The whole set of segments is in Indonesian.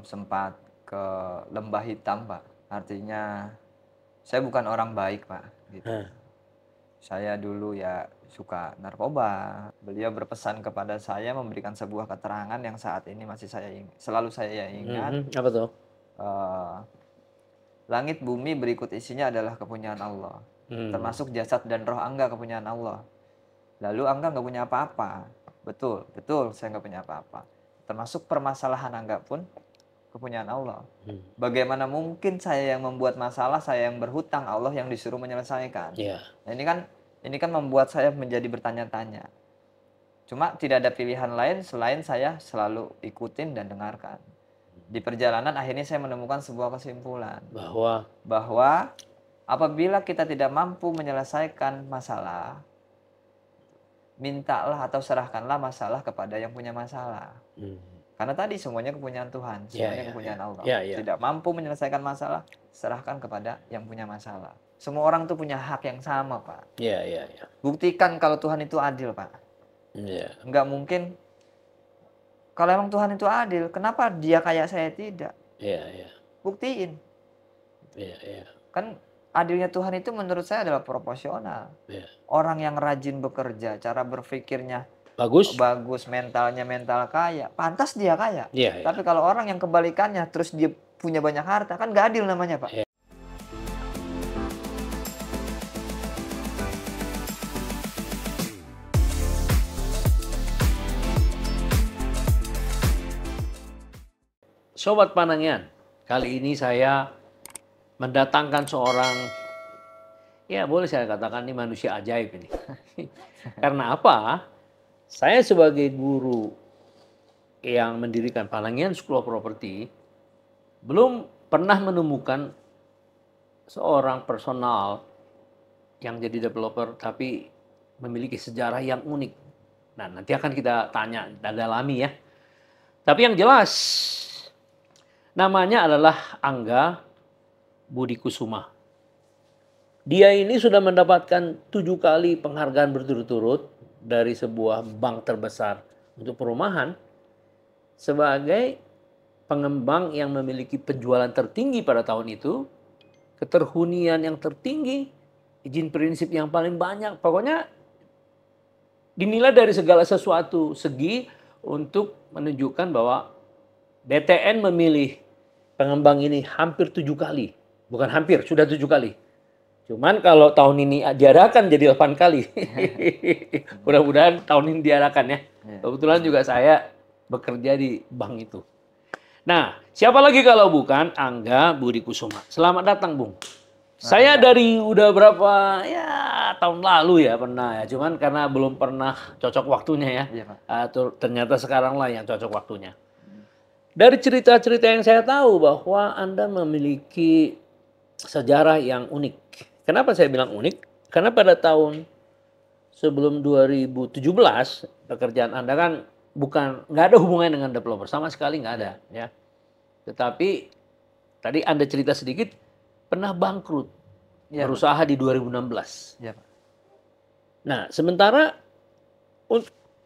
sempat ke lembah hitam, Pak. Artinya saya bukan orang baik, Pak, gitu. Saya dulu ya suka narkoba. Beliau berpesan kepada saya memberikan sebuah keterangan yang saat ini masih selalu saya ingat. Apa tuh? Eh, Langit bumi berikut isinya adalah kepunyaan Allah. Termasuk jasad dan roh Angga kepunyaan Allah. Lalu Angga nggak punya apa-apa. Betul, betul saya nggak punya apa-apa. Termasuk permasalahan Angga pun kepunyaan Allah. Bagaimana mungkin saya yang membuat masalah, saya yang berhutang, Allah yang disuruh menyelesaikan. Nah, ini kan membuat saya menjadi bertanya-tanya. Cuma tidak ada pilihan lain selain saya selalu ikutin dan dengarkan. Di perjalanan akhirnya saya menemukan sebuah kesimpulan bahwa apabila kita tidak mampu menyelesaikan masalah, mintalah atau serahkanlah masalah kepada yang punya masalah. Karena tadi semuanya kepunyaan Tuhan, semuanya kepunyaan Allah. Tidak mampu menyelesaikan masalah, serahkan kepada yang punya masalah. Semua orang tuh punya hak yang sama, Pak. Buktikan kalau Tuhan itu adil, Pak. Nggak mungkin. Kalau emang Tuhan itu adil, kenapa dia kayak saya tidak? Buktiin. Kan adilnya Tuhan itu menurut saya adalah proporsional. Orang yang rajin bekerja, cara berpikirnya bagus, mentalnya mental kaya, pantas dia kaya. Tapi kalau orang yang kebalikannya, terus dia punya banyak harta, kan nggak adil namanya, Pak. Sobat Panangian, kali ini saya mendatangkan seorang, ya boleh saya katakan ini manusia ajaib ini. Karena apa? Saya sebagai guru yang mendirikan Panangian School of Property, belum pernah menemukan seorang personal yang jadi developer tapi memiliki sejarah yang unik. Nah, nanti akan kita tanya dan dalami ya. Tapi yang jelas, namanya adalah Angga Budi Kusuma. Dia ini sudah mendapatkan 7 kali penghargaan berturut-turut dari sebuah bank terbesar untuk perumahan sebagai pengembang yang memiliki penjualan tertinggi pada tahun itu, keterhunian yang tertinggi, izin prinsip yang paling banyak. Pokoknya dinilai dari segala sesuatu segi untuk menunjukkan bahwa BTN memilih pengembang ini hampir 7 kali. Bukan hampir, sudah 7 kali. Cuman kalau tahun ini diadakan jadi 8 kali. Mudah-mudahan tahun ini diadakan ya. Kebetulan juga saya bekerja di bank itu. Nah, siapa lagi kalau bukan Angga Budi Kusuma. Selamat datang, Bung. Saya dari udah berapa ya tahun lalu ya pernah ya. Cuman karena belum pernah cocok waktunya ya. Ternyata sekarang lah yang cocok waktunya. Dari cerita-cerita yang saya tahu bahwa Anda memiliki sejarah yang unik. Kenapa saya bilang unik? Karena pada tahun sebelum 2017 pekerjaan Anda kan nggak ada hubungannya dengan developer, sama sekali nggak ada ya. Tetapi tadi Anda cerita sedikit pernah bangkrut berusaha di 2016. Nah, sementara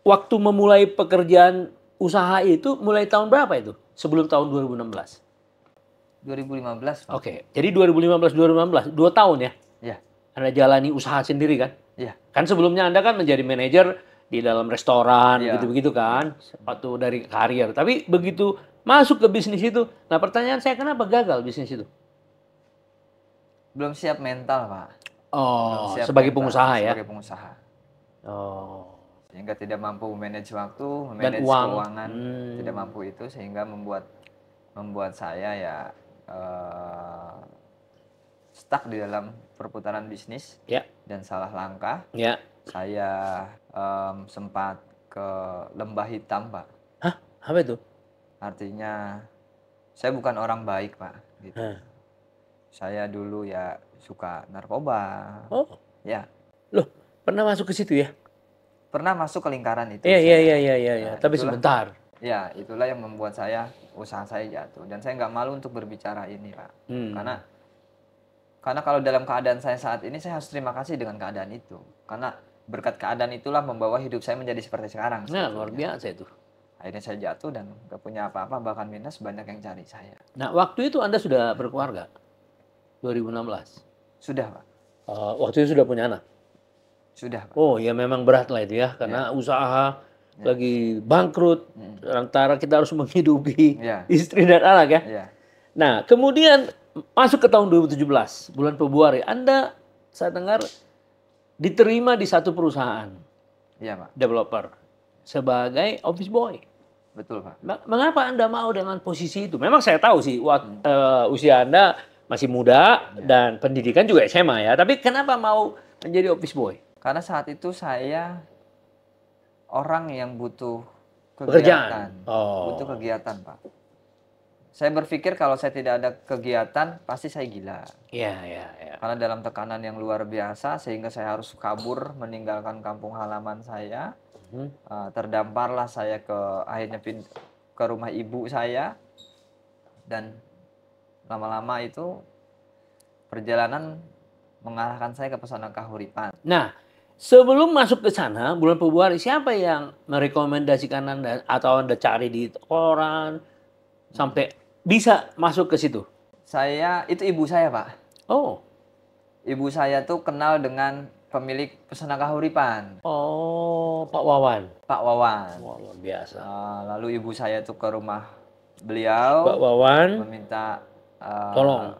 waktu memulai pekerjaan usaha itu mulai tahun berapa itu? Sebelum tahun 2016? 2015. Oke, jadi 2015-2016, 2 tahun ya? Iya. Anda jalani usaha sendiri kan? Iya. Kan sebelumnya Anda kan menjadi manajer di dalam restoran, begitu-begitu kan? Waktu dari karir. Tapi begitu masuk ke bisnis itu, nah pertanyaan saya kenapa gagal bisnis itu? Belum siap mental, Pak. Oh, sebagai pengusaha ya? Sebagai pengusaha. Oh. Sehingga tidak mampu manage waktu, manage keuangan, tidak mampu itu sehingga membuat saya ya stuck di dalam perputaran bisnis dan salah langkah. Saya sempat ke lembah hitam, Pak. Hah? Apa itu? Artinya saya bukan orang baik, Pak. Gitu. Saya dulu ya suka narkoba. Oh. Ya. Loh, pernah masuk ke situ ya? Pernah masuk ke lingkaran itu. Iya. Tapi sebentar. Ya, itulah yang membuat usaha saya jatuh. Dan saya nggak malu untuk berbicara ini, Pak. Karena kalau dalam keadaan saya saat ini, saya harus terima kasih dengan keadaan itu. Karena berkat keadaan itulah membawa hidup saya menjadi seperti sekarang. Nah, luar biasa itu. Akhirnya saya jatuh dan nggak punya apa-apa, bahkan minus, banyak yang cari saya. Nah, waktu itu Anda sudah berkeluarga? 2016? Sudah, Pak. Waktu itu sudah punya anak? Sudah, Pak. Oh, ya memang berat lah itu ya, karena usaha lagi bangkrut, antara kita harus menghidupi istri dan anak ya. Iya. Nah, kemudian masuk ke tahun 2017, bulan Februari, Anda, saya dengar, diterima di satu perusahaan Iya, Pak. developer sebagai office boy. Betul, Pak. Mengapa Anda mau dengan posisi itu? Memang saya tahu sih, usia Anda masih muda dan pendidikan juga SMA ya. Tapi kenapa mau menjadi office boy? Karena saat itu saya orang yang butuh Pekerjaan. kegiatan. Butuh kegiatan, Pak. Saya berpikir kalau saya tidak ada kegiatan, pasti saya gila. Iya. Karena dalam tekanan yang luar biasa, sehingga saya harus kabur, meninggalkan kampung halaman saya. Terdamparlah saya akhirnya ke rumah ibu saya. Dan lama-lama itu perjalanan mengarahkan saya ke pesona kahuripan. Nah, sebelum masuk ke sana, bulan Februari, siapa yang merekomendasikan Anda atau Anda cari di koran sampai bisa masuk ke situ? Itu ibu saya, Pak. Oh. Ibu saya tuh kenal dengan pemilik pesona kahuripan. Oh, Pak Wawan. Pak Wawan. Wah, luar biasa. Lalu ibu saya tuh ke rumah beliau. Pak Wawan meminta tolong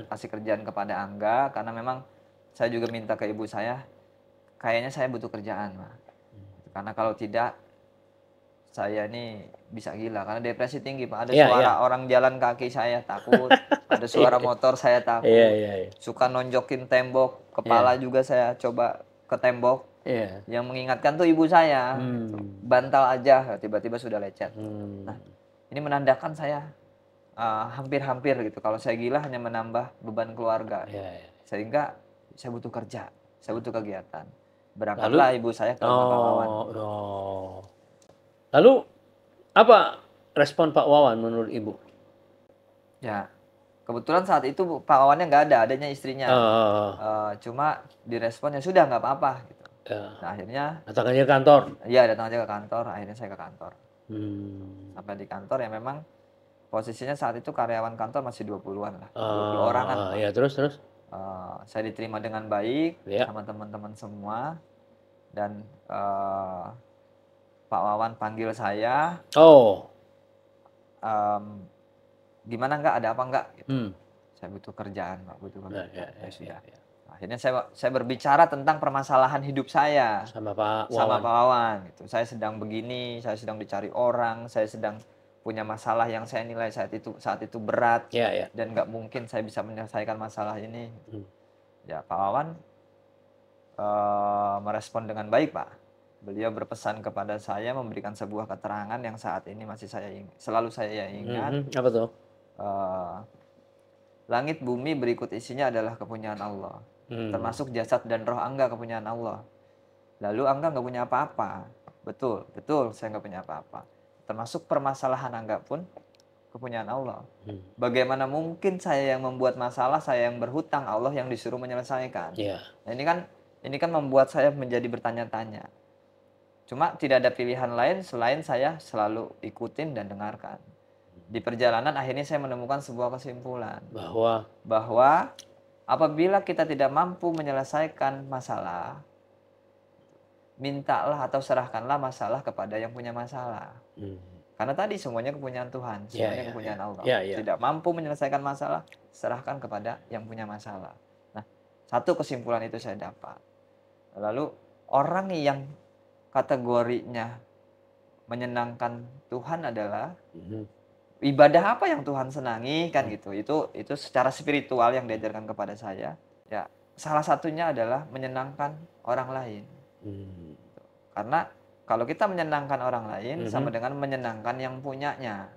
kasih kerjaan kepada Angga, karena memang saya juga minta ke ibu saya, kayaknya saya butuh kerjaan, Pak. Karena kalau tidak saya ini bisa gila, karena depresi tinggi, Pak. Ada suara orang jalan kaki saya takut, ada suara motor saya takut, suka nonjokin tembok, kepala juga saya coba ke tembok. Yang mengingatkan tuh ibu saya, bantal aja tiba-tiba sudah lecet. Nah, ini menandakan saya hampir-hampir gitu. Kalau saya gila hanya menambah beban keluarga. Sehingga saya butuh kerja, saya butuh kegiatan. Berangkatlah ibu saya ke rumah Pak Wawan. Lalu apa respon Pak Wawan menurut ibu? Ya, kebetulan saat itu Pak Wawannya nggak ada, adanya istrinya. Cuma diresponnya sudah nggak apa-apa. Gitu. Nah, akhirnya datang aja ke kantor. Iya, datang aja ke kantor. Akhirnya saya ke kantor. Sampai di kantor ya memang posisinya saat itu karyawan kantor masih 20-an lah, 20 orangan. Ya, terus. Saya diterima dengan baik sama teman-teman semua, dan Pak Wawan panggil saya. Gimana enggak, ada apa enggak? Gitu. Saya butuh kerjaan, Pak, butuh kerjaan. Sudah. Akhirnya saya berbicara tentang permasalahan hidup saya sama Pak Wawan. Gitu. Saya sedang begini, saya sedang dicari orang, saya sedang punya masalah yang saya nilai saat itu berat, dan nggak mungkin saya bisa menyelesaikan masalah ini. Ya, Pak Wawan merespon dengan baik, Pak. Beliau berpesan kepada saya, memberikan sebuah keterangan yang saat ini masih selalu saya ingat. Apa tuh? Langit bumi berikut isinya adalah kepunyaan Allah. Termasuk jasad dan roh Angga kepunyaan Allah. Lalu Angga nggak punya apa-apa. Betul, saya nggak punya apa-apa. Termasuk permasalahan Angga pun kepunyaan Allah. Bagaimana mungkin saya yang membuat masalah, saya yang berhutang, Allah yang disuruh menyelesaikan. Nah, ini kan membuat saya menjadi bertanya-tanya. Cuma tidak ada pilihan lain selain saya selalu ikutin dan dengarkan. Di perjalanan akhirnya saya menemukan sebuah kesimpulan. Bahwa apabila kita tidak mampu menyelesaikan masalah, mintalah atau serahkanlah masalah kepada yang punya masalah. Karena tadi semuanya kepunyaan Tuhan, semuanya kepunyaan Allah. Tidak mampu menyelesaikan masalah, serahkan kepada yang punya masalah. Nah, satu kesimpulan itu saya dapat. Lalu orang yang kategorinya menyenangkan Tuhan adalah ibadah apa yang Tuhan senangi, kan gitu. Itu secara spiritual yang diajarkan kepada saya. Ya, salah satunya adalah menyenangkan orang lain. Karena kalau kita menyenangkan orang lain sama dengan menyenangkan yang punyanya.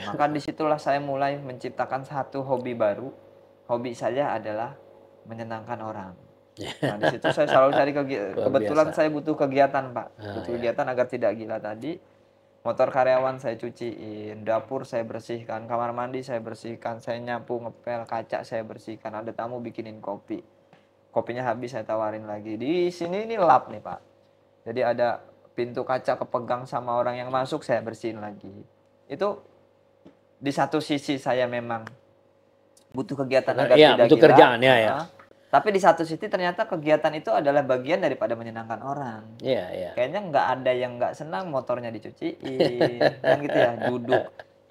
Maka disitulah saya mulai menciptakan satu hobi baru. Hobi saya adalah menyenangkan orang. Nah, di situ saya selalu cari kebetulan saya butuh kegiatan, Pak. Butuh kegiatan agar tidak gila tadi. Motor karyawan saya cuciin, dapur saya bersihkan, kamar mandi saya bersihkan, saya nyapu, ngepel, kaca saya bersihkan. Ada tamu bikinin kopi. Kopinya habis saya tawarin lagi. Di sini ini lap nih, Pak. Jadi ada pintu kaca kepegang sama orang yang masuk, saya bersihin lagi. Itu di satu sisi saya memang butuh kegiatan agar Iya, tidak butuh gila. kerjaan ya. Tapi di satu sisi ternyata kegiatan itu adalah bagian daripada menyenangkan orang. Iya, iya. Kayaknya nggak ada yang nggak senang motornya dicuciin, kan gitu ya, duduk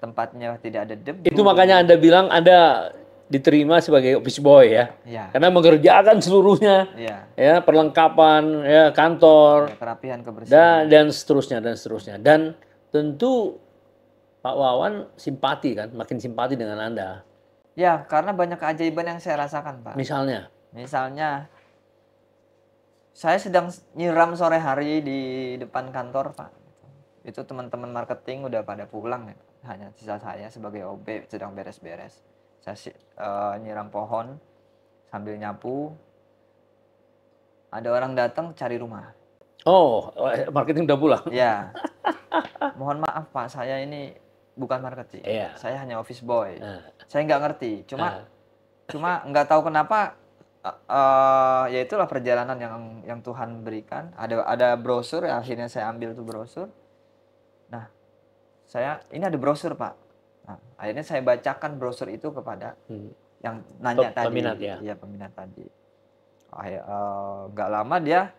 tempatnya tidak ada debu. Itu makanya Anda bilang Anda diterima sebagai office boy ya. Iya. Karena mengerjakan seluruhnya. Iya. Ya, perlengkapan ya kantor Ya, kerapihan, kebersihan. dan seterusnya dan seterusnya. Dan tentu Pak Wawan simpati kan, makin simpati dengan Anda. Ya, karena banyak keajaiban yang saya rasakan, Pak. Misalnya, saya sedang nyiram sore hari di depan kantor, Pak. Itu teman-teman marketing udah pada pulang ya. Hanya sisa saya sebagai OB sedang beres-beres. Saya nyiram pohon sambil nyapu. Ada orang datang cari rumah. Oh, marketing udah pulang. Ya. Mohon maaf, Pak, saya ini bukan marketing. Iya. Saya hanya office boy. Saya nggak ngerti. Cuma nggak tahu kenapa. Ya itulah perjalanan yang Tuhan berikan. Ada brosur, ya, akhirnya saya ambil tuh brosur. Nah, ini ada brosur, Pak. Nah, akhirnya saya bacakan brosur itu kepada yang nanya tadi. Peminat ya. Iya, peminat tadi. Nggak lama dia,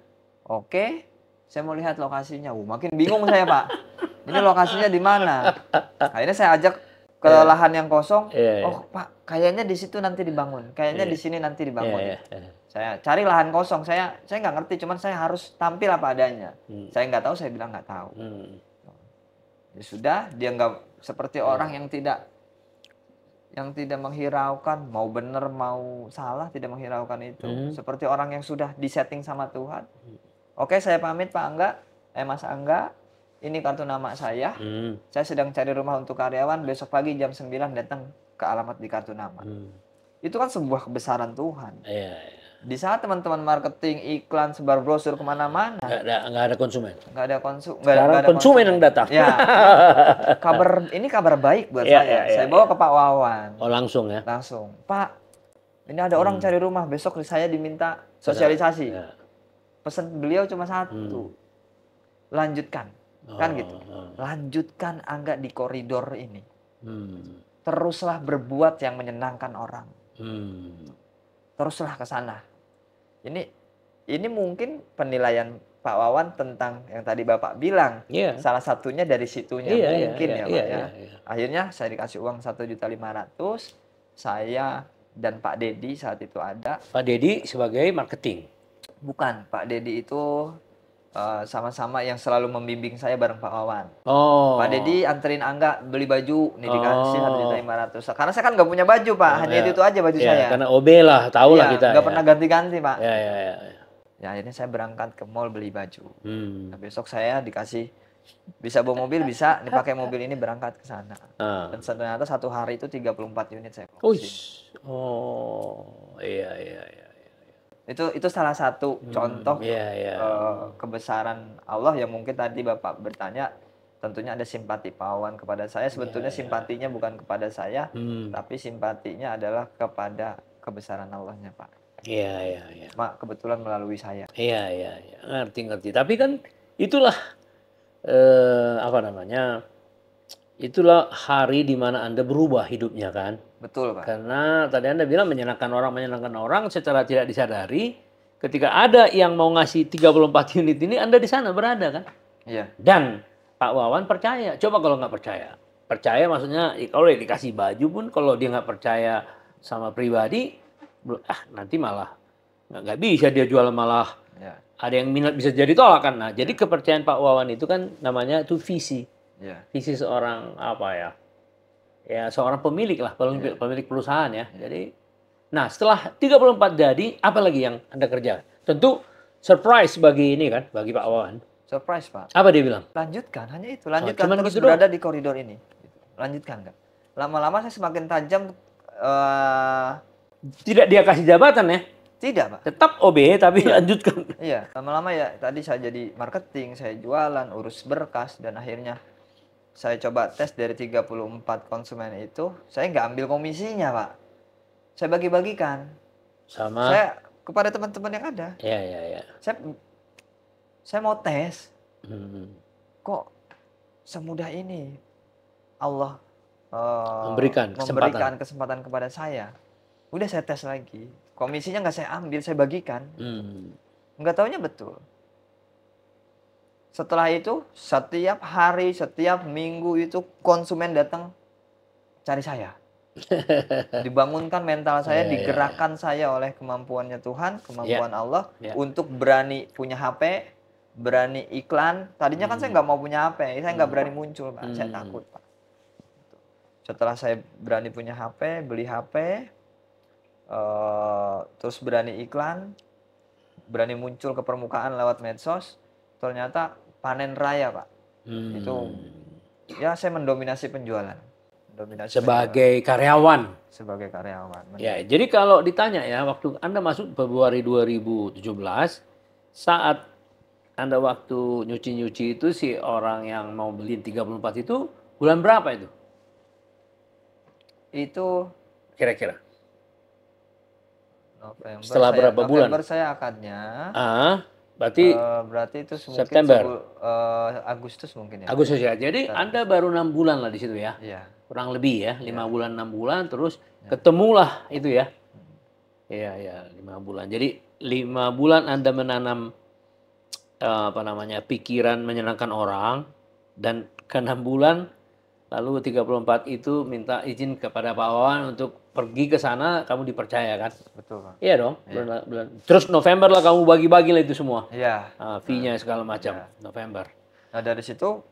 oke, saya mau lihat lokasinya. Makin bingung saya, Pak. Ini lokasinya di mana? Akhirnya saya ajak ke lahan yang kosong. Oh, Pak, kayaknya di situ nanti dibangun. Kayaknya di sini nanti dibangun. Saya cari lahan kosong. Saya nggak ngerti, cuman saya harus tampil apa adanya. Saya nggak tahu, saya bilang nggak tahu. Ya sudah, dia nggak seperti orang yang tidak menghiraukan, mau benar mau salah, tidak menghiraukan itu. Seperti orang yang sudah disetting sama Tuhan. Oke, saya pamit Pak Angga, Mas Angga. Ini kartu nama saya. Saya sedang cari rumah untuk karyawan. Besok pagi jam 9 datang ke alamat di kartu nama. Itu kan sebuah kebesaran Tuhan. Di saat teman-teman marketing, iklan, sebar brosur kemana-mana. Nggak ada konsumen. Nggak ada konsumen. Sekarang konsumen yang datang. Ya. Ini kabar baik buat saya. Saya bawa ke Pak Wawan. Oh, langsung ya? Langsung. Pak, ini ada orang cari rumah. Besok saya diminta sosialisasi. Pesan beliau cuma satu. Lanjutkan. Kan gitu. Lanjutkan Angga di koridor ini. Teruslah berbuat yang menyenangkan orang. Teruslah ke sana. Ini mungkin penilaian Pak Wawan tentang yang tadi Bapak bilang. Salah satunya dari situnya mungkin ya Pak ya. Akhirnya saya dikasih uang 1.500.000. Saya dan Pak Dedi saat itu ada. Pak Dedi sebagai marketing? Bukan, Pak Dedi itu sama-sama yang selalu membimbing saya bareng Pak Wawan. Pak Dedi anterin Angga beli baju, nih dikasih 1.500.000. Karena saya kan nggak punya baju Pak, hanya itu aja baju saya. Karena OB lah, tahu lah kita. Nggak pernah ganti-ganti Pak. Ya, akhirnya saya berangkat ke mall beli baju. Nah, besok saya dikasih bisa bawa mobil, bisa dipakai mobil ini berangkat ke sana. Dan ternyata satu hari itu 34 unit saya closing. Iya. Itu salah satu contoh kebesaran Allah yang mungkin tadi Bapak bertanya. Tentunya ada simpati Pak Wawan kepada saya. Sebetulnya simpatinya bukan kepada saya, tapi simpatinya adalah kepada kebesaran Allahnya Pak. Iya. Mak kebetulan melalui saya. Iya. Ngerti. Tapi kan itulah itulah hari di mana Anda berubah hidupnya kan. Betul Pak. Karena tadi Anda bilang menyenangkan orang secara tidak disadari. Ketika ada yang mau ngasih 34 unit ini, Anda di sana berada kan. Iya. Dan Pak Wawan percaya. Coba kalau nggak percaya. Percaya maksudnya kalau dikasih baju pun kalau dia nggak percaya sama pribadi, nanti malah nggak bisa dia jual, malah ada yang minat bisa jadi tolak kan. Nah, jadi kepercayaan Pak Wawan itu kan namanya itu visi. Visi seorang ya seorang pemilik lah, pemilik perusahaan ya. Jadi, nah setelah 34 jadi, apa lagi yang Anda kerja? Tentu surprise bagi ini kan, bagi Pak Wawan. Surprise Pak. Apa dia bilang? Lanjutkan, hanya itu. Lanjutkan terus gitu berada di koridor ini. Lanjutkan kan. Lama-lama saya semakin tajam. Tidak dia kasih jabatan ya? Tidak Pak. Tetap OB tapi lanjutkan. Iya, lama-lama ya tadi saya jadi marketing, saya jualan, urus berkas, dan akhirnya saya coba tes dari 34 konsumen itu, saya nggak ambil komisinya Pak. Saya bagi-bagikan. Sama? Saya kepada teman-teman yang ada. Iya. Saya mau tes. Kok semudah ini Allah Memberikan memberikan kesempatan kepada saya. Udah saya tes lagi. Komisinya nggak saya ambil, saya bagikan. Nggak taunya betul. Setelah itu, setiap hari, setiap minggu itu konsumen datang cari saya. Dibangunkan mental saya, digerakkan saya oleh kemampuannya Tuhan, kemampuan Allah untuk berani punya HP, berani iklan. Tadinya kan saya nggak mau punya HP, saya nggak berani muncul, Pak. Saya takut, Pak. Setelah saya berani punya HP, beli HP, terus berani iklan, berani muncul ke permukaan lewat medsos, ternyata panen raya, Pak. Itu ya saya mendominasi penjualan. Sebagai karyawan. Sebagai karyawan. Ya, jadi kalau ditanya ya, waktu Anda masuk Februari 2017, saat Anda waktu nyuci-nyuci itu si orang yang mau beli 34 itu bulan berapa itu? Itu kira-kira November. Setelah berapa bulan? November saya akadnya. Berarti itu September. Agustus mungkin ya. Agustus ya. Jadi Anda baru 6 bulan lah di situ ya. Iya. Kurang lebih ya, 5 bulan 6 bulan terus ketemulah itu ya. Iya, 5 bulan. Jadi 5 bulan Anda menanam pikiran menyenangkan orang, dan ke 6 bulan lalu 34 itu minta izin kepada Pak Wawan untuk pergi ke sana, kamu dipercaya kan? Betul, Pak. Iya dong. Bulan. Terus November lah kamu bagi-bagi lah itu semua. Iya. Fee-nya segala macam. November. Nah dari situ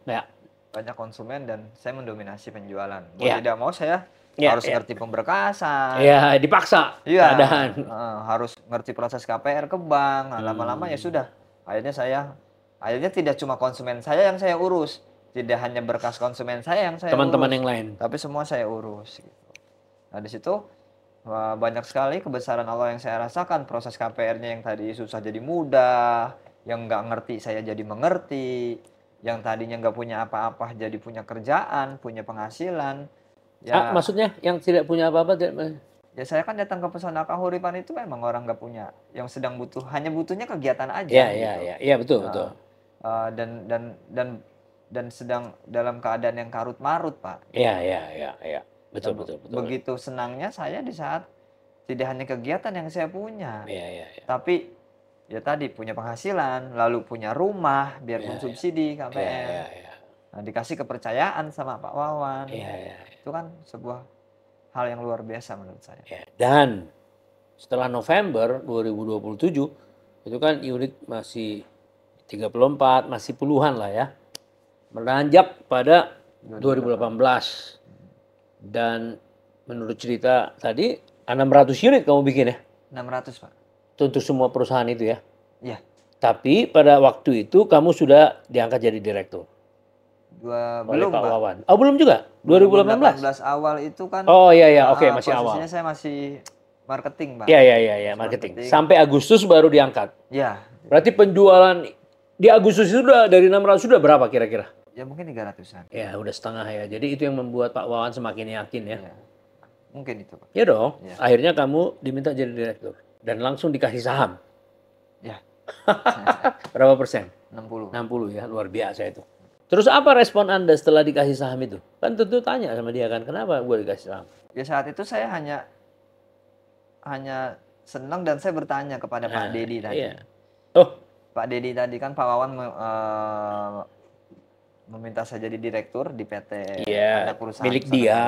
banyak konsumen dan saya mendominasi penjualan. Mau tidak mau saya harus ngerti pemberkasan. Iya, dipaksa. Keadaan. Harus ngerti proses KPR ke bank. Nah, lama-lama ya sudah. Akhirnya tidak cuma konsumen saya yang saya urus. Tidak hanya berkas konsumen saya yang saya teman-teman urus, yang lain. tapi semua saya urus. Gitu. Nah di situ banyak sekali kebesaran Allah yang saya rasakan. Proses KPR-nya yang tadi susah jadi mudah, yang nggak ngerti saya jadi mengerti, yang tadinya nggak punya apa-apa jadi punya kerjaan, punya penghasilan. Ya, maksudnya yang tidak punya apa-apa? Ya saya kan datang ke Pesona Kahuripan itu memang orang nggak punya, yang sedang butuh, hanya butuhnya kegiatan aja. Iya betul. Dan sedang dalam keadaan yang karut marut, Pak. Iya. Betul. Begitu senangnya saya di saat tidak hanya kegiatan yang saya punya, tapi ya tadi punya penghasilan, lalu punya rumah, biarpun subsidi KPR. Nah, dikasih kepercayaan sama Pak Wawan. Itu kan sebuah hal yang luar biasa menurut saya. Dan setelah November 2027, itu kan unit masih 34, masih puluhan lah ya. Meranjak pada 2018. Dan menurut cerita tadi 600 unit kamu bikin ya? 600, Pak. Itu untuk semua perusahaan itu ya? Iya. Tapi pada waktu itu kamu sudah diangkat jadi direktur? Belum, Pak Pak. Wawan. Oh, belum juga? 2018 awal itu kan. Oh iya, oke, masih awal. Posisinya saya masih marketing, Pak. Iya, marketing. Sampai Agustus baru diangkat? Iya. Berarti penjualan di Agustus itu dari 600 sudah berapa kira-kira? Ya mungkin 300-an. Ya udah setengah ya. Jadi itu yang membuat Pak Wawan semakin yakin ya. Mungkin itu, Pak. Ya dong. Ya. Akhirnya kamu diminta jadi direktur dan langsung dikasih saham. Ya. Berapa persen? 60. 60 ya, luar biasa itu. Terus apa respon Anda setelah dikasih saham itu? Kan tentu tanya sama dia kan, kenapa gue dikasih saham? Ya saat itu saya hanya senang dan saya bertanya kepada Pak Dedi tadi. Iya. Pak Dedi tadi kan Pak Wawan meminta saya jadi direktur di PT. Iya, milik dia.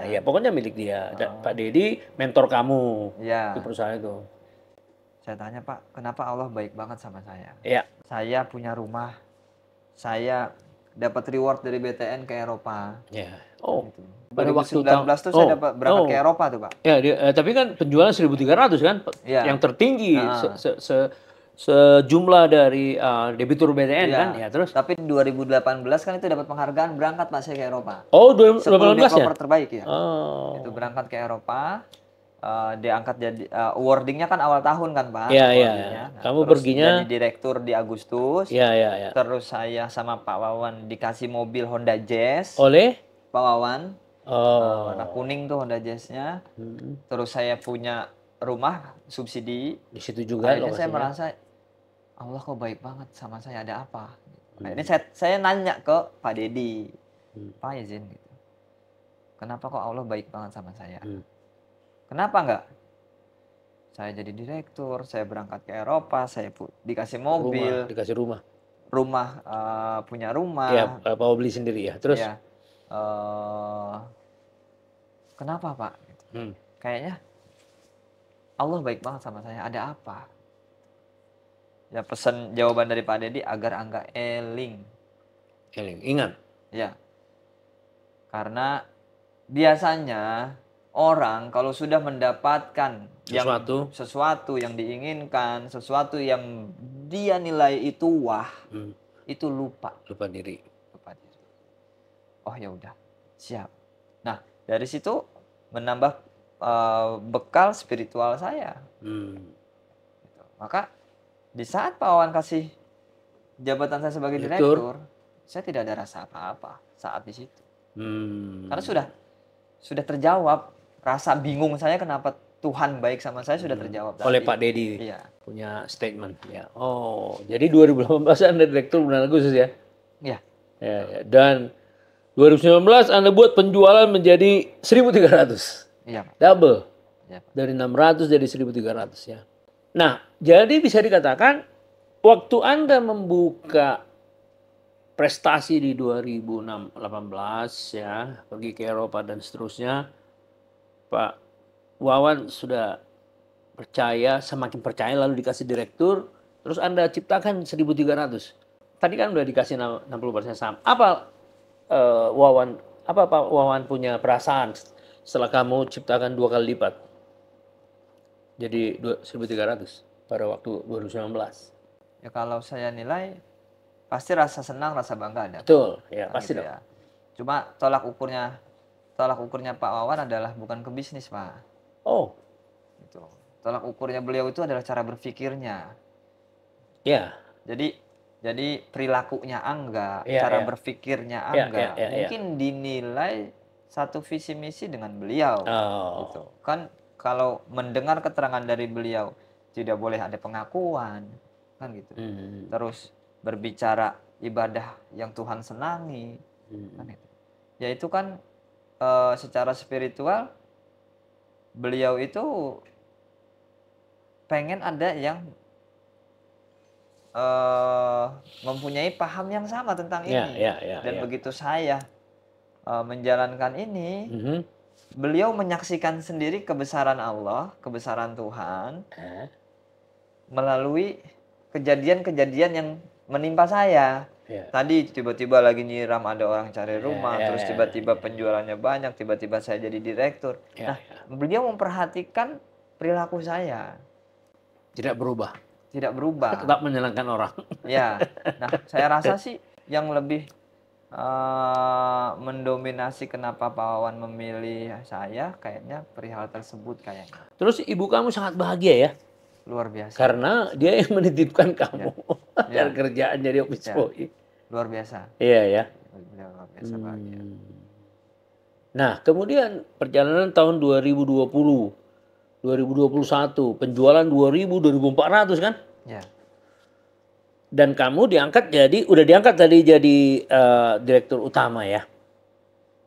Ya, pokoknya milik dia. Pak Dedi mentor kamu di perusahaan itu. Saya tanya, Pak, kenapa Allah baik banget sama saya? Iya. Saya punya rumah, saya dapat reward dari BTN ke Eropa. Iya. Gitu. 2019 tuh saya dapat berangkat ke Eropa tuh, Pak. Ya, tapi kan penjualan 1.300 kan? Yang tertinggi sejumlah dari debitur BTN kan? Ya, terus. Tapi 2018 kan itu dapat penghargaan berangkat Pak saya ke Eropa. Oh, 2018 ya? Terbaik ya. Itu berangkat ke Eropa. Diangkat jadi awardingnya kan awal tahun kan, Pak. Iya. Nah, kamu terus perginya jadi direktur di Agustus. Iya. Terus saya sama Pak Wawan dikasih mobil Honda Jazz. Oleh Pak Wawan. Warna kuning tuh Honda Jazz-nya. Terus saya punya rumah subsidi. Di situ juga akhirnya saya merasa Allah kok baik banget sama saya, ada apa? Nah, ini saya nanya ke Pak Dedi, Pak izin gitu. Kenapa kok Allah baik banget sama saya? Kenapa enggak? Saya jadi direktur, saya berangkat ke Eropa, saya dikasih mobil, dikasih rumah, punya rumah. ya Pak beli sendiri ya. Terus? Ya, kenapa Pak? Kayaknya Allah baik banget sama saya. Ada apa? Ya pesan jawaban dari Pak Dedi agar Angga eling. Ingat. Ya. Karena biasanya orang kalau sudah mendapatkan sesuatu yang diinginkan, sesuatu yang dia nilai itu wah, itu lupa diri. Oh ya udah, siap. Nah, dari situ menambah bekal spiritual saya. Gitu. Maka di saat Pak Wawan kasih jabatan saya sebagai direktur, saya tidak ada rasa apa-apa saat di situ. Karena sudah terjawab rasa bingung saya kenapa Tuhan baik sama saya sudah terjawab oleh tadi. Pak Dedi. Iya. Punya statement ya. Oh, jadi 2018 Anda direktur bulan Agustus ya? Iya. Ya. Dan 2019 Anda buat penjualan menjadi 1.300. Iya. Double. Iya, Pak. Dari 600 jadi 1.300 ya. Nah, jadi bisa dikatakan waktu Anda membuka prestasi di 2018 ya, pergi ke Eropa dan seterusnya, Pak Wawan sudah percaya, semakin percaya lalu dikasih direktur, terus Anda ciptakan 1.300. Tadi kan udah dikasih 60% saham. Apa Pak Wawan punya perasaan setelah kamu ciptakan 2 kali lipat? Jadi 1.300 pada waktu 2019. Ya kalau saya nilai pasti rasa senang, rasa bangga ada. Betul, ya pasti gitu dong. Ya. Cuma tolak ukurnya Pak Wawan adalah bukan ke bisnis, Pak. Oh. Gitu. Tolak ukurnya beliau itu adalah cara berpikirnya. Ya. Jadi perilakunya Angga, cara berpikirnya Angga, mungkin dinilai satu visi misi dengan beliau. Gitu. Kan kalau mendengar keterangan dari beliau tidak boleh ada pengakuan, kan gitu. Terus berbicara ibadah yang Tuhan senangi, kan gitu. Ya itu kan secara spiritual beliau itu pengen ada yang mempunyai paham yang sama tentang ini. Dan begitu saya menjalankan ini, beliau menyaksikan sendiri kebesaran Allah, kebesaran Tuhan melalui kejadian-kejadian yang menimpa saya. Tadi tiba-tiba lagi nyiram ada orang cari rumah, terus tiba-tiba penjualannya banyak, tiba-tiba saya jadi direktur. Nah, beliau memperhatikan perilaku saya. Tidak berubah. Tetap menyenangkan orang. Ya. Nah, saya rasa sih yang lebih mendominasi kenapa Pak Wawan memilih saya kayaknya perihal tersebut kayaknya. Terus ibu kamu sangat bahagia ya? Luar biasa. Karena dia yang menitipkan kamu dari kerjaan jadi office boy. Luar biasa. Iya ya. Luar biasa bahagia. Nah, kemudian perjalanan tahun 2020, 2021, penjualan 2.400 kan? Ya. Dan kamu udah diangkat tadi jadi direktur utama ya?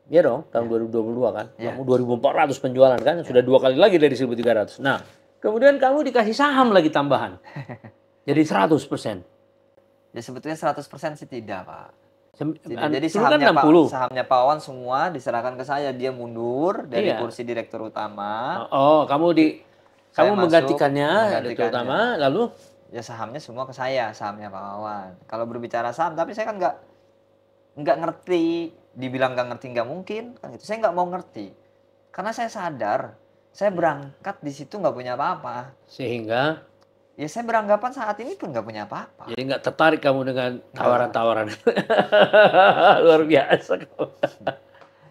Iya dong, tahun 2022 kan? Kamu 2.400 penjualan kan? Sudah 2 kali lagi dari 1.300. Nah, kemudian kamu dikasih saham lagi tambahan. Jadi 100%. Ya sebetulnya 100% sih tidak, Pak. Jadi sahamnya Pak Wawan semua diserahkan ke saya. Dia mundur dari kursi direktur utama. Oh, kamu menggantikannya direktur utama, lalu? Ya sahamnya semua ke saya, sahamnya Pak Wawan. Kalau berbicara saham, tapi saya kan nggak ngerti. Dibilang nggak ngerti nggak mungkin, kan gitu. Saya nggak mau ngerti. Karena saya sadar, saya berangkat di situ nggak punya apa-apa. Sehingga? Ya saya beranggapan saat ini pun nggak punya apa-apa. Jadi nggak tertarik kamu dengan tawaran-tawaran. Luar biasa.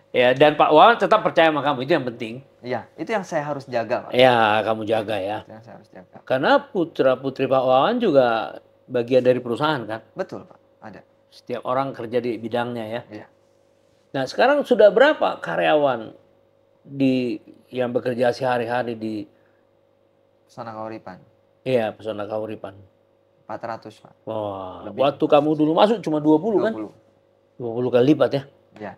Ya, dan Pak Wawan tetap percaya sama kamu, itu yang penting. Iya, itu yang saya harus jaga, Pak. Ya, kamu jaga ya. Itu yang saya harus jaga. Karena putra-putri Pak Wawan juga bagian dari perusahaan kan? Betul, Pak. Ada. Setiap orang kerja di bidangnya ya. Iya. Nah, sekarang sudah berapa karyawan yang bekerja sehari-hari di Pesona Kauripan? Iya, Pesona Kauripan. 400, Pak. Wah, Lebih. waktu kamu dulu masuk cuma 20 kan? 20. 20 kali lipat ya. Ya.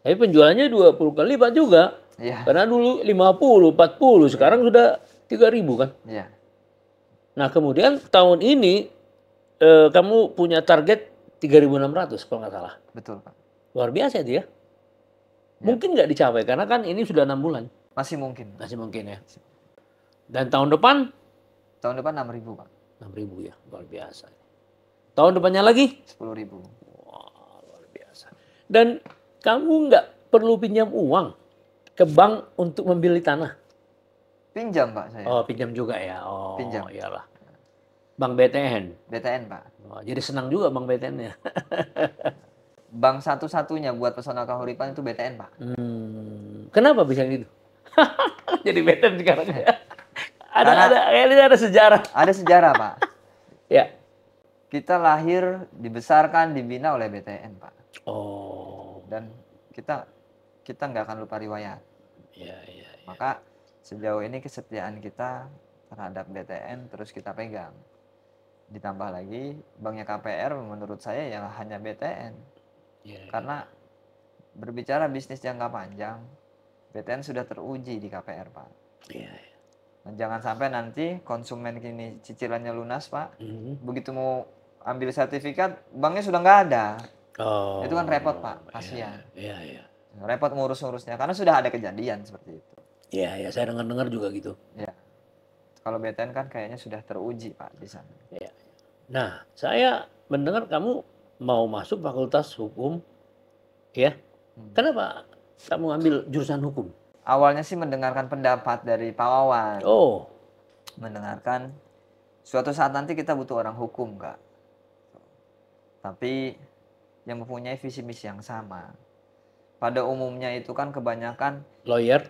Tapi penjualannya 20 kali lipat juga. Iya. Karena dulu 50, 40, sekarang sudah 3.000 kan. Iya. Nah, kemudian tahun ini kamu punya target 3.600 kalau nggak salah. Betul, Pak. Luar biasa itu ya. Ya. Mungkin nggak dicapai karena kan ini sudah 6 bulan. Masih mungkin. Masih mungkin ya. Dan tahun depan? Tahun depan 6.000, Pak. 6.000 ya, luar biasa. Tahun depannya lagi? 10.000. Wah, luar biasa. Dan kamu nggak perlu pinjam uang ke bank untuk membeli tanah? Pinjam, Pak, saya. Oh, pinjam juga ya. Oh, Pinjam. iyalah. Bank BTN. BTN, Pak. Oh, jadi senang juga Bank BTN ya. Bank satu-satunya buat Pesona Kahuripan itu BTN, Pak. Kenapa bisa gitu? Jadi BTN sekarang ya. Kayaknya ada sejarah. Ada sejarah, Pak. Ya. Kita lahir, dibesarkan, dibina oleh BTN, Pak. Oh. Dan kita nggak akan lupa riwayat. Ya, ya. Maka sejauh ini kesetiaan kita terhadap BTN terus kita pegang. Ditambah lagi banknya KPR menurut saya ya hanya BTN. Ya, karena berbicara bisnis jangka panjang, BTN sudah teruji di KPR, Pak. Ya, ya. Nah, jangan sampai nanti konsumen kini cicilannya lunas, Pak. Begitu mau ambil sertifikat, banknya sudah nggak ada. Oh. Itu kan repot, Pak. Kasihan. Iya, iya. Repot ngurus-ngurusnya karena sudah ada kejadian seperti itu. Iya, ya, saya dengar-dengar juga gitu. Ya. Kalau BTN kan kayaknya sudah teruji, Pak, di sana. Ya. Nah, saya mendengar kamu mau masuk Fakultas Hukum, ya. Kenapa kamu ambil jurusan hukum? Awalnya sih mendengarkan pendapat dari Pak Wawan. Oh. Mendengarkan suatu saat nanti kita butuh orang hukum, Kak. Tapi yang mempunyai visi misi yang sama. Pada umumnya itu kan kebanyakan lawyer.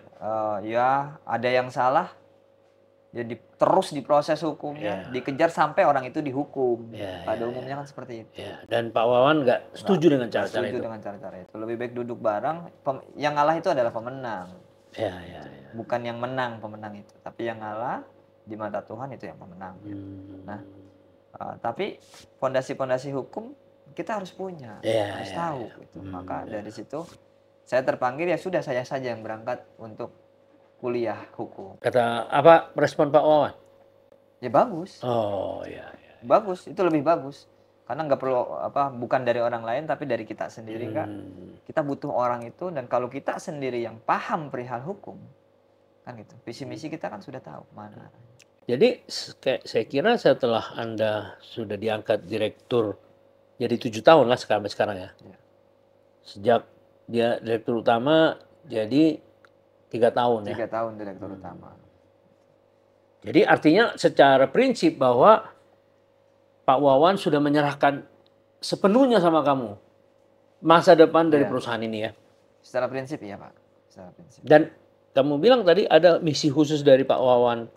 Ya ada yang salah, jadi terus diproses hukumnya, dikejar sampai orang itu dihukum. Pada umumnya kan seperti itu. Ya. Dan Pak Wawan nggak setuju dengan cara-cara itu. Setuju dengan cara-cara itu. Lebih baik duduk bareng. Yang ngalah itu adalah pemenang. Ya. Bukan yang menang pemenang itu, tapi yang ngalah di mata Tuhan itu yang pemenang. Nah, tapi fondasi-fondasi hukum kita harus punya, harus tahu. Gitu. Maka dari situ saya terpanggil, ya sudah saya saja yang berangkat untuk kuliah hukum. Kata apa respon Pak Wawan? Ya bagus. Oh ya. Bagus, itu lebih bagus. Karena nggak perlu bukan dari orang lain tapi dari kita sendiri, Kak. Kita butuh orang itu, dan kalau kita sendiri yang paham perihal hukum, kan gitu. Visi misi kita kan sudah tahu mana. Jadi saya kira setelah Anda sudah diangkat direktur, jadi 7 tahun lah sekarang ya. Sejak dia direktur utama jadi 3 tahun ya. 3 tahun direktur utama. Jadi artinya secara prinsip bahwa Pak Wawan sudah menyerahkan sepenuhnya sama kamu masa depan dari perusahaan ini ya. Secara prinsip ya, Pak. Secara prinsip. Dan kamu bilang tadi ada misi khusus dari Pak Wawan.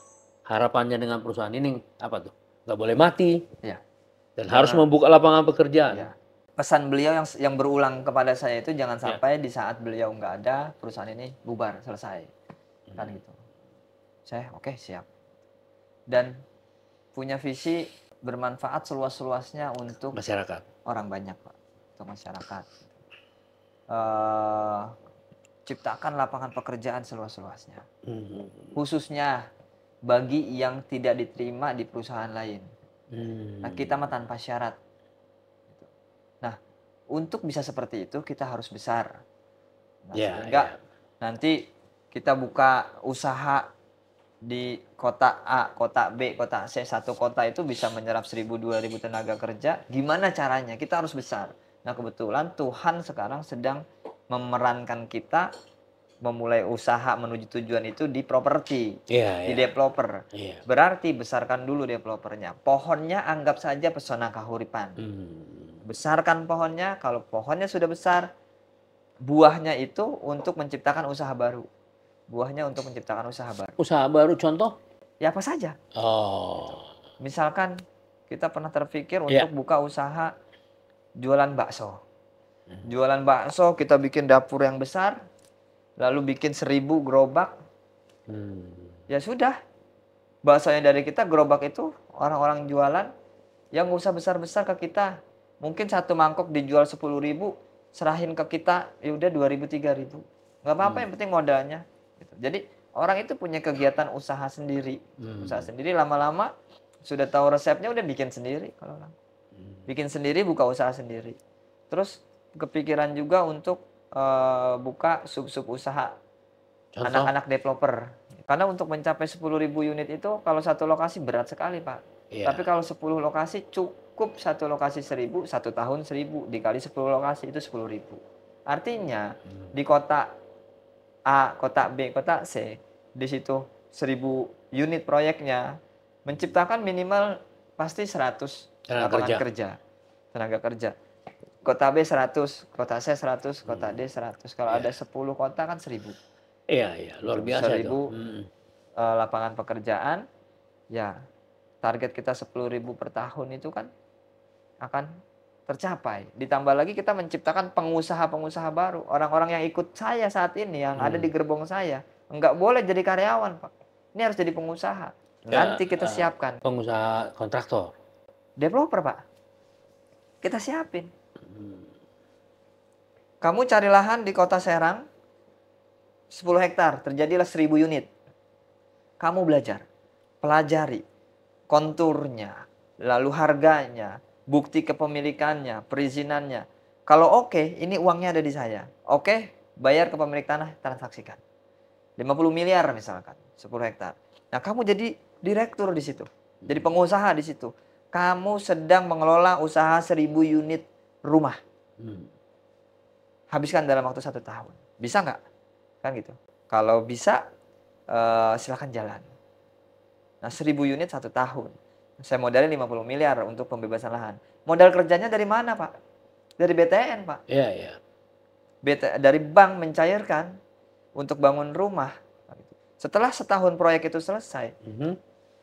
Harapannya dengan perusahaan ini apa tuh? Nggak boleh mati. Ya. Dan harus membuka lapangan pekerjaan. Ya. Pesan beliau yang berulang kepada saya itu jangan sampai di saat beliau nggak ada, perusahaan ini bubar, selesai. Kan gitu. Saya oke, siap. Dan punya visi bermanfaat seluas-luasnya untuk masyarakat. Orang banyak, Pak. Untuk masyarakat. Ciptakan lapangan pekerjaan seluas-luasnya. Khususnya bagi yang tidak diterima di perusahaan lain. Nah, kita mah tanpa syarat. Nah, untuk bisa seperti itu kita harus besar. Nah, sehingga nanti kita buka usaha di kota A, kota B, kota C, satu kota itu bisa menyerap 1.000-2.000 tenaga kerja. Gimana caranya? Kita harus besar. Nah, kebetulan Tuhan sekarang sedang memerankan kita memulai usaha menuju tujuan itu di properti, di developer. Berarti besarkan dulu developernya. Pohonnya anggap saja Pesona Kahuripan. Besarkan pohonnya. Kalau pohonnya sudah besar, buahnya itu untuk menciptakan usaha baru. Buahnya untuk menciptakan usaha baru. Usaha baru contoh? Ya apa saja. Misalkan kita pernah terpikir untuk buka usaha jualan bakso. Jualan bakso, kita bikin dapur yang besar, lalu bikin 1.000 gerobak. Ya sudah. Baksonya dari kita, gerobak itu orang-orang jualan Ya nggak usah besar-besar ke kita. Mungkin satu mangkok dijual 10.000, serahin ke kita, ya udah 2.000, 3.000. Nggak apa-apa, yang penting modalnya. Gitu. Jadi orang itu punya kegiatan usaha sendiri. Usaha sendiri, lama-lama sudah tahu resepnya, udah bikin sendiri. Kalau orang bikin sendiri, buka usaha sendiri. Terus kepikiran juga untuk buka sub-sub usaha anak-anak developer. Karena untuk mencapai 10.000 unit itu kalau satu lokasi berat sekali, Pak. Iya. Tapi kalau 10 lokasi cukup, satu lokasi 1.000, satu tahun 1.000 dikali 10 lokasi itu 10.000. Artinya di kota A, kota B, kota C, di situ 1.000 unit proyeknya, menciptakan minimal pasti 100 lapangan kerja. Tenaga kerja. Kota B 100, kota C 100, kota D 100. Kalau ada 10 kota kan 1.000. Iya, luar biasa 1.000 itu. lapangan pekerjaan, ya target kita 10.000 per tahun itu kan akan tercapai. Ditambah lagi kita menciptakan pengusaha-pengusaha baru. Orang-orang yang ikut saya saat ini, yang ada di gerbong saya, nggak boleh jadi karyawan, Pak. Ini harus jadi pengusaha. Nanti kita siapkan. Pengusaha kontraktor. Developer, Pak. Kita siapin. Kamu cari lahan di kota Serang, 10 hektar, terjadilah 1.000 unit. Kamu belajar, pelajari konturnya, lalu harganya, bukti kepemilikannya, perizinannya. Kalau oke, ini uangnya ada di saya. Oke, bayar ke pemilik tanah, transaksikan. 50 miliar misalkan, 10 hektar. Nah, kamu jadi direktur di situ. Jadi pengusaha di situ. Kamu sedang mengelola usaha 1.000 unit rumah. Habiskan dalam waktu 1 tahun. Bisa nggak? Kan gitu. Kalau bisa, silakan jalan. Nah, 1.000 unit 1 tahun. Saya modalin 50 miliar untuk pembebasan lahan. Modal kerjanya dari mana, Pak? Dari BTN, Pak. Iya. Dari bank mencairkan untuk bangun rumah. Setelah setahun proyek itu selesai,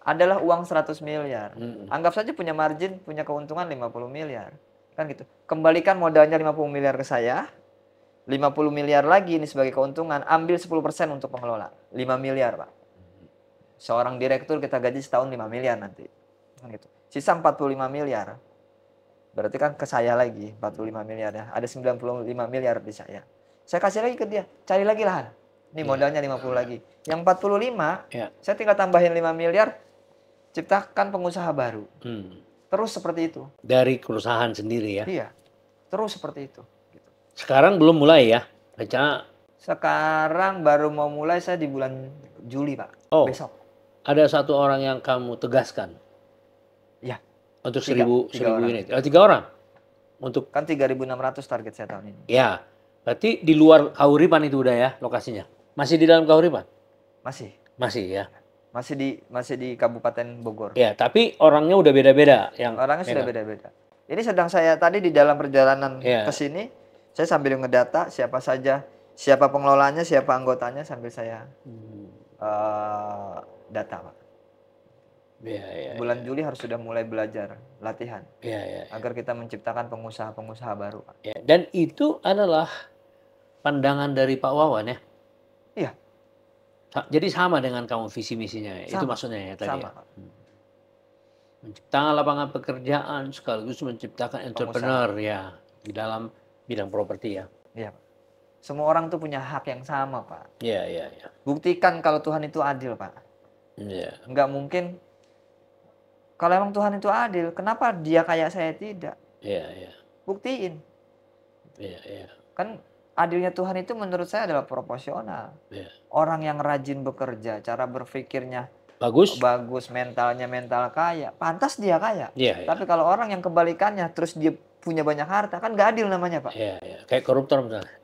adalah uang 100 miliar. Anggap saja punya margin, punya keuntungan 50 miliar. Kan gitu. Kembalikan modalnya 50 miliar ke saya, 50 miliar lagi ini sebagai keuntungan, ambil 10% untuk pengelola. 5 miliar, Pak. Seorang direktur kita gaji setahun 5 miliar nanti. Kan gitu. Sisa 45 miliar. Berarti kan ke saya lagi 45 miliar ya. Ada 95 miliar di saya. Saya kasih lagi ke dia, cari lagi lahan. Ini modalnya 50 lagi. Yang 45, saya tinggal tambahin 5 miliar, ciptakan pengusaha baru. Terus seperti itu. Dari perusahaan sendiri ya? Iya, terus seperti itu. Gitu. Sekarang belum mulai ya? Rencana? Sekarang baru mau mulai saya di bulan Juli, Pak. Besok. Ada satu orang yang kamu tegaskan? Iya. Untuk 1.000 unit? 3 orang? Untuk kan 3.600 target saya tahun ini. Ya, berarti di luar Kahuripan itu udah ya lokasinya? Masih di dalam Kahuripan? Masih. Masih ya? Masih di Kabupaten Bogor. Ya, tapi orangnya udah beda-beda. Orangnya sudah beda-beda. Ini sedang saya tadi di dalam perjalanan ke sini, saya sambil ngedata siapa saja, siapa pengelolanya, siapa anggotanya, sambil saya data, Pak. Bulan Juli harus sudah mulai belajar, latihan. Agar kita menciptakan pengusaha-pengusaha baru, Pak. Dan itu adalah pandangan dari Pak Wawan ya? Iya. Jadi sama dengan kamu visi misinya ya? Itu maksudnya ya tadi sama, ya? Menciptakan lapangan pekerjaan sekaligus menciptakan entrepreneur ya di dalam bidang properti ya? Iya, Pak. Semua orang tuh punya hak yang sama, Pak. Iya. Buktikan kalau Tuhan itu adil, Pak. Iya. Nggak mungkin. Kalau emang Tuhan itu adil, kenapa dia kayak saya tidak? Iya. Buktiin. Iya. Kan adilnya Tuhan itu menurut saya adalah proporsional. Orang yang rajin bekerja, cara berpikirnya bagus, mentalnya mental kaya, pantas dia kaya. Tapi kalau orang yang kebalikannya, terus dia punya banyak harta, kan nggak adil namanya, Pak. Iya. Kayak koruptor misalnya.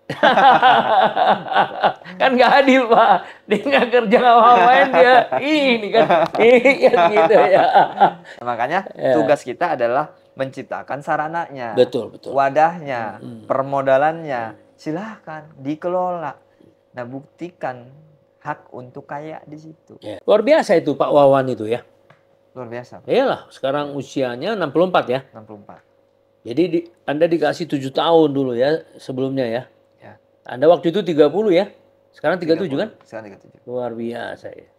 Kan nggak adil, Pak. Dia nggak kerja ngapain dia ini kan gitu ya. Makanya tugas kita adalah menciptakan sarananya, betul. wadahnya, permodalannya. Silahkan dikelola. Nah, buktikan hak untuk kaya di situ. Luar biasa itu Pak Wawan itu ya. Luar biasa. Iyalah, sekarang usianya 64 ya. 64. Jadi Anda dikasih 7 tahun dulu ya sebelumnya ya. Anda waktu itu 30 ya. Sekarang 37 kan? Sekarang 37. Luar biasa ya.